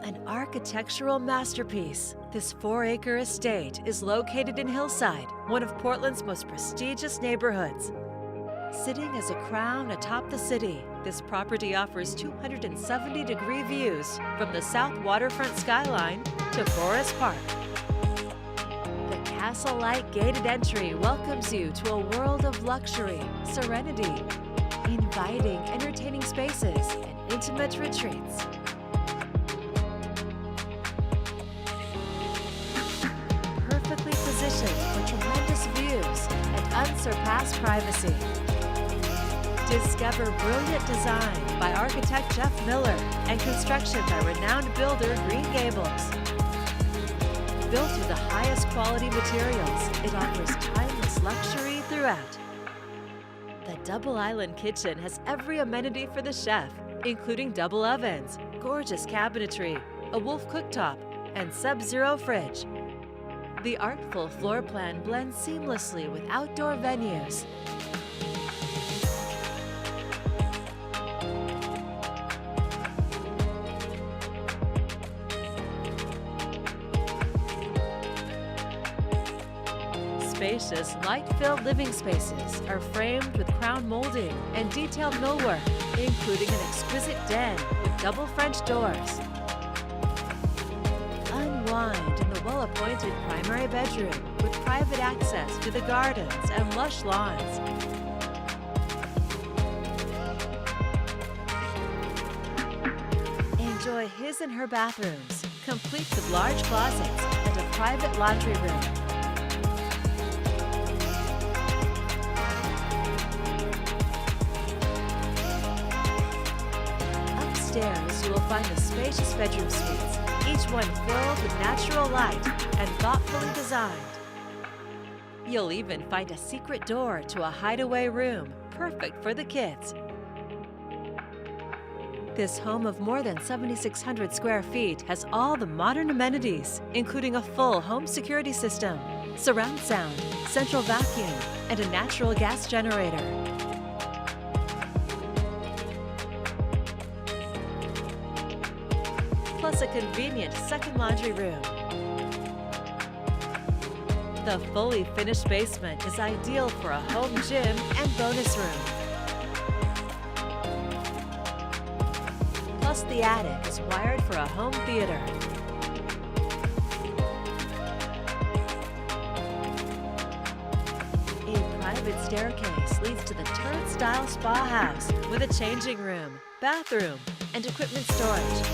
An architectural masterpiece, this 4-acre estate is located in Hillside, one of Portland's most prestigious neighborhoods. Sitting as a crown atop the city, this property offers 270-degree views from the south waterfront skyline to Forest Park. The castle-like gated entry welcomes you to a world of luxury, serenity, inviting entertaining spaces, and intimate retreats. Perfectly positioned for tremendous views and unsurpassed privacy. Discover brilliant design by architect Jeff Miller and construction by renowned builder Green Gables. Built with the highest quality materials, it offers timeless luxury throughout. The double island kitchen has every amenity for the chef, including double ovens, gorgeous cabinetry, a Wolf cooktop, and sub-zero fridge. The artful floor plan blends seamlessly with outdoor venues. Spacious, light-filled living spaces are framed with crown molding and detailed millwork, including an exquisite den with double French doors. Unwind in the well-appointed primary bedroom with private access to the gardens and lush lawns. Enjoy his and her bathrooms, complete with large closets and a private laundry room. Upstairs, you will find the spacious bedroom suites, each one filled with natural light and thoughtfully designed. You'll even find a secret door to a hideaway room, perfect for the kids. This home of more than 7,600 square feet has all the modern amenities, including a full home security system, surround sound, central vacuum, and a natural gas generator. Plus a convenient second laundry room. The fully finished basement is ideal for a home gym and bonus room. Plus the attic is wired for a home theater. A private staircase leads to the turret-style spa house with a changing room, bathroom, and equipment storage.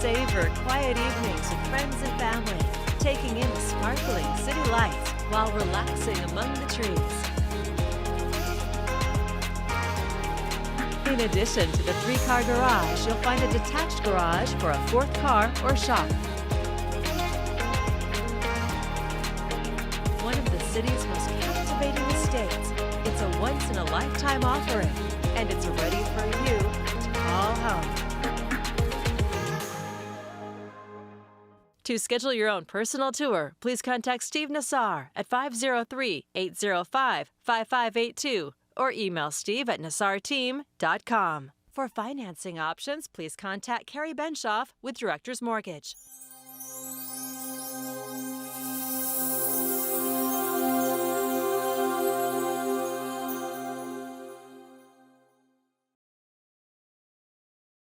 Savor quiet evenings with friends and family, taking in the sparkling city lights while relaxing among the trees. In addition to the 3-car garage, you'll find a detached garage for a 4th car or shop. One of the city's most captivating estates, it's a once-in-a-lifetime offering, and it's ready for you to call home. To schedule your own personal tour, please contact Steve Nassar at 503-805-5582 or email steve@nassarteam.com. For financing options, please contact Carrie Benshoff with Director's Mortgage.